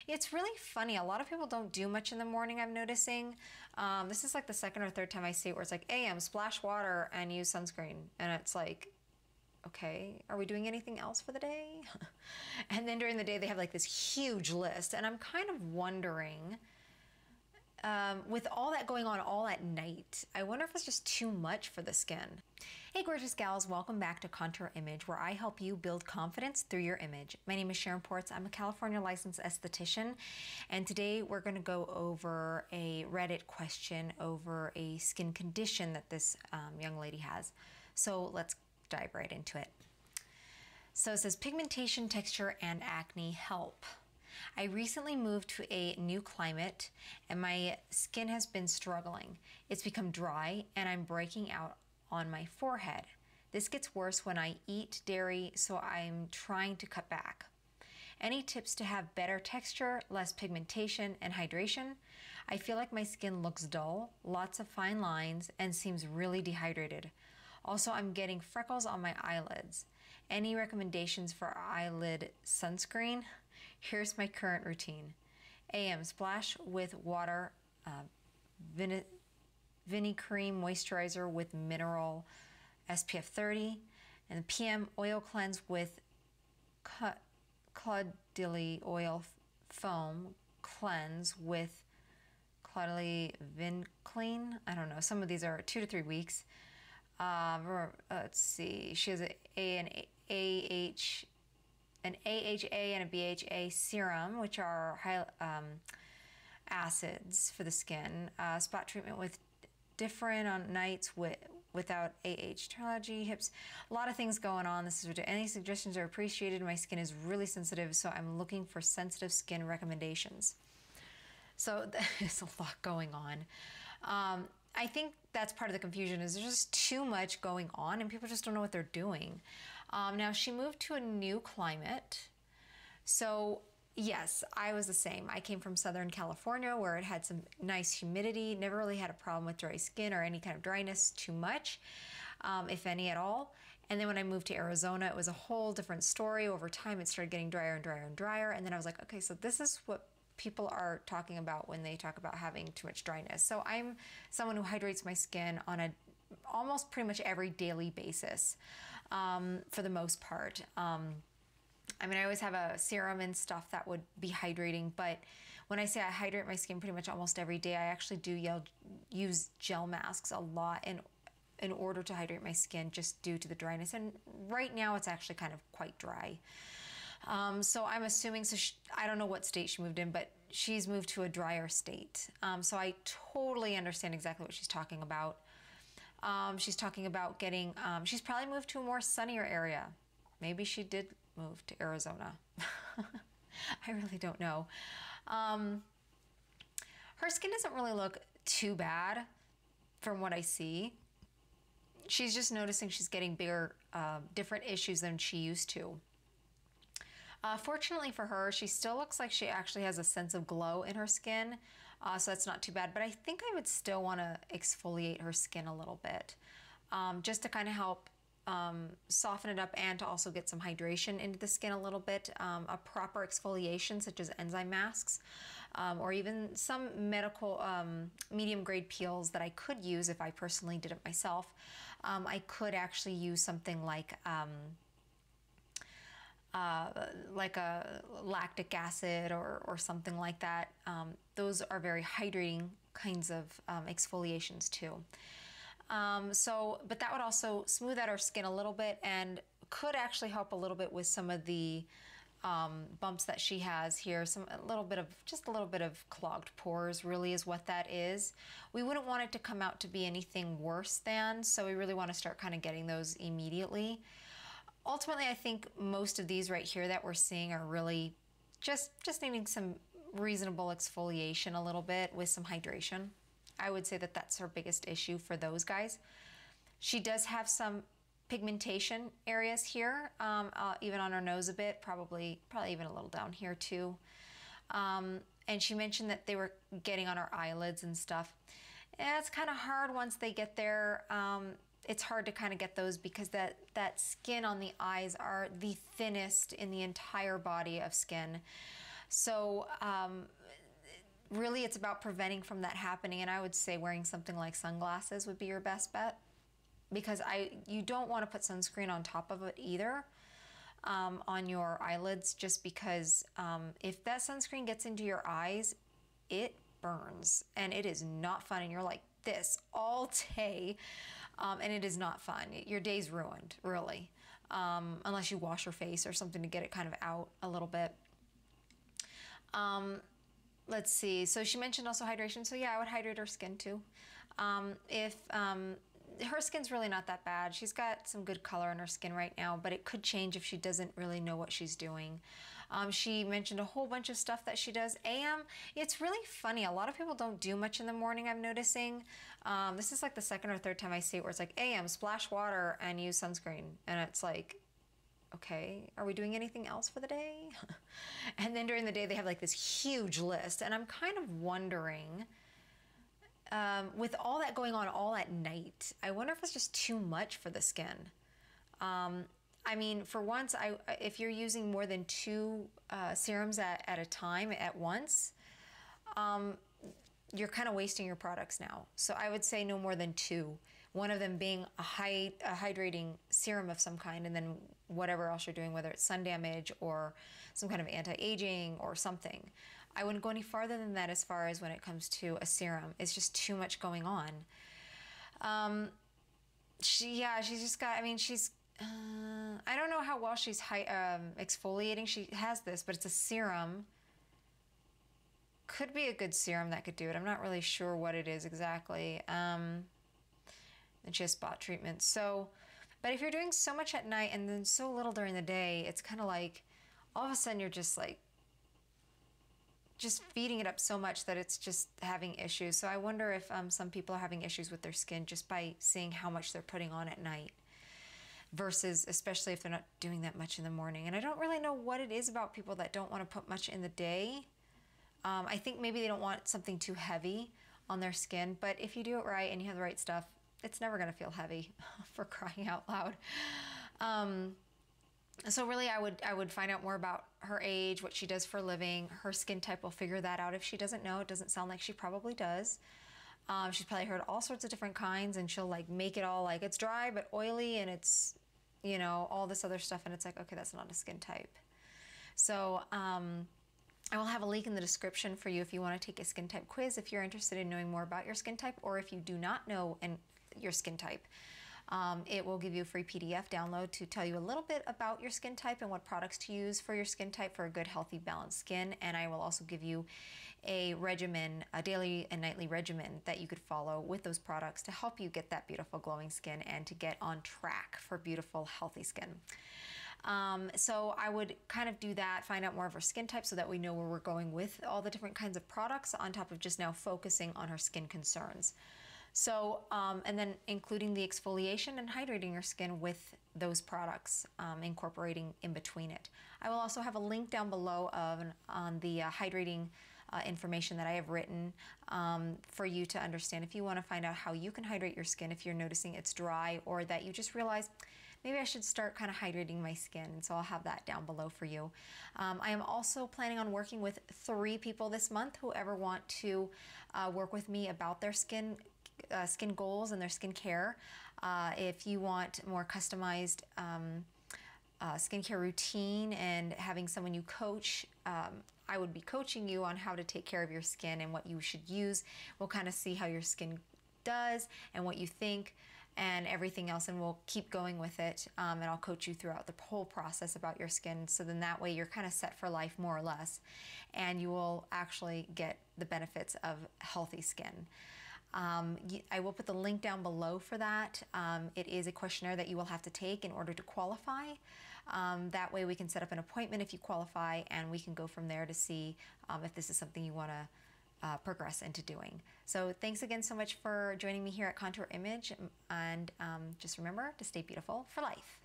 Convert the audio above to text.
It's really funny. A lot of people don't do much in the morning, I'm noticing. This is like the second or third time I see it where it's like, AM, splash water and use sunscreen. And it's like, okay, are we doing anything else for the day? And then during the day, they have like this huge list. And I'm kind of wondering, with all that going on all at night, I wonder if it's just too much for the skin. Hey gorgeous gals, welcome back to Contour Image, where I help you build confidence through your image. My name is Sharon Ports. I'm a California licensed esthetician, and today we're going to go over a Reddit question over a skin condition that this young lady has. So let's dive right into it. So it says, pigmentation, texture, and acne help. I recently moved to a new climate and my skin has been struggling. It's become dry and I'm breaking out on my forehead. This gets worse when I eat dairy, so I'm trying to cut back. Any tips to have better texture, less pigmentation, and hydration? I feel like my skin looks dull, lots of fine lines, and seems really dehydrated. Also, I'm getting freckles on my eyelids. Any recommendations for eyelid sunscreen? Here's my current routine. AM, splash with water, Vini Cream moisturizer with mineral SPF 30, and PM oil cleanse with Claudili oil foam cleanse with Claudili Vin Clean. I don't know. Some of these are 2 to 3 weeks. Let's see. She has an AHA and a BHA serum, which are high acids for the skin. Spot treatment with different on nights without terminology, hips, a lot of things going on. This is any suggestions are appreciated. My skin is really sensitive, so I'm looking for sensitive skin recommendations. So there's a lot going on. I think that's part of the confusion, is there's just too much going on and people just don't know what they're doing. Now she moved to a new climate. So yes, I was the same. I came from Southern California where it had some nice humidity, never really had a problem with dry skin or any kind of dryness too much, if any at all. And then when I moved to Arizona, it was a whole different story. Over time, it started getting drier and drier and drier. And then I was like, okay, so this is what people are talking about when they talk about having too much dryness. So I'm someone who hydrates my skin on a almost pretty much every daily basis, for the most part. I mean, I always have a serum and stuff that would be hydrating, but when I say I hydrate my skin pretty much almost every day, I actually do use gel masks a lot in order to hydrate my skin, just due to the dryness. And right now it's actually kind of quite dry. So I'm assuming, I don't know what state she moved in, but she's moved to a drier state. So I totally understand exactly what she's talking about. She's talking about getting, she's probably moved to a more sunnier area. Maybe she did move to Arizona. I really don't know. Her skin doesn't really look too bad from what I see. She's just noticing she's getting bigger, different issues than she used to. Fortunately for her, she still looks like she actually has a sense of glow in her skin, so that's not too bad. But I think I would still want to exfoliate her skin a little bit, just to kind of help soften it up and to also get some hydration into the skin a little bit. A proper exfoliation, such as enzyme masks, or even some medical medium grade peels that I could use if I personally did it myself. I could actually use something like a lactic acid or something like that. Those are very hydrating kinds of exfoliations too. But that would also smooth out our skin a little bit and could actually help a little bit with some of the bumps that she has here. Just a little bit of clogged pores really is what that is. We wouldn't want it to come out to be anything worse than, so we really want to start kind of getting those immediately. Ultimately, I think most of these right here that we're seeing are really just needing some reasonable exfoliation a little bit with some hydration. I would say that that's her biggest issue for those guys. She does have some pigmentation areas here, even on her nose a bit, probably even a little down here too. And she mentioned that they were getting on her eyelids and stuff. And it's kind of hard once they get there. It's hard to kind of get those because that skin on the eyes are the thinnest in the entire body of skin. So really it's about preventing from that happening. And I would say wearing something like sunglasses would be your best bet, because you don't want to put sunscreen on top of it either, on your eyelids, just because if that sunscreen gets into your eyes, it burns and it is not fun, and you're like this all day, and it is not fun. Your day's ruined, really, unless you wash your face or something to get it kind of out a little bit. Let's see. So she mentioned also hydration. So yeah, I would hydrate her skin too. If her skin's really not that bad. She's got some good color in her skin right now, but it could change if she doesn't really know what she's doing. She mentioned a whole bunch of stuff that she does. AM, it's really funny. A lot of people don't do much in the morning, I'm noticing. This is like the second or third time I see it where it's like, AM, splash water and use sunscreen. And it's like, okay, are we doing anything else for the day? And then during the day, they have like this huge list. And I'm kind of wondering, with all that going on all at night, I wonder if it's just too much for the skin. I mean, for once, if you're using more than 2 serums at a time at once, you're kind of wasting your products now. So I would say no more than 2. One of them being a hydrating serum of some kind, and then whatever else you're doing, whether it's sun damage or some kind of anti-aging or something. I wouldn't go any farther than that as far as when it comes to a serum. It's just too much going on. She's just got, I mean, I don't know how well she's exfoliating. She has this, but it's a serum. Could be a good serum that could do it. I'm not really sure what it is exactly. And she has spot treatment. So, but if you're doing so much at night and then so little during the day, it's kind of like all of a sudden you're just like, just feeding it up so much that it's just having issues. So I wonder if some people are having issues with their skin just by seeing how much they're putting on at night, versus especially if they're not doing that much in the morning. And I don't really know what it is about people that don't want to put much in the day. I think maybe they don't want something too heavy on their skin, but if you do it right and you have the right stuff, it's never going to feel heavy, for crying out loud. So really I would find out more about her age, what she does for a living. Her skin type will figure that out if she doesn't know. It doesn't sound like she probably does. She's probably heard all sorts of different kinds, and she'll like make it all like it's dry but oily, and it's, you know, all this other stuff, and it's like, okay, that's not a skin type. So I will have a link in the description for you if you want to take a skin type quiz, if you're interested in knowing more about your skin type, or if you do not know your skin type. It will give you a free PDF download to tell you a little bit about your skin type and what products to use for your skin type for a good, healthy, balanced skin. And I will also give you a regimen, a daily and nightly regimen that you could follow with those products to help you get that beautiful glowing skin and to get on track for beautiful, healthy skin. So I would kind of do that, find out more of her skin type so that we know where we're going with all the different kinds of products, on top of just now focusing on her skin concerns. So, and then including the exfoliation and hydrating your skin with those products, incorporating in between it. I will also have a link down below on the hydrating information that I have written for you to understand if you want to find out how you can hydrate your skin if you're noticing it's dry, or that you just realize maybe I should start kind of hydrating my skin. And so I'll have that down below for you. I am also planning on working with 3 people this month who ever want to work with me about their skin goals and their skin care. If you want more customized skincare routine and having someone you coach, I would be coaching you on how to take care of your skin and what you should use. We'll kind of see how your skin does and what you think and everything else, and we'll keep going with it, and I'll coach you throughout the whole process about your skin, so then that way you're kind of set for life, more or less, and you will actually get the benefits of healthy skin. I will put the link down below for that. It is a questionnaire that you will have to take in order to qualify. That way we can set up an appointment if you qualify, and we can go from there to see if this is something you want to progress into doing. So thanks again so much for joining me here at Contour Image, and just remember to stay beautiful for life.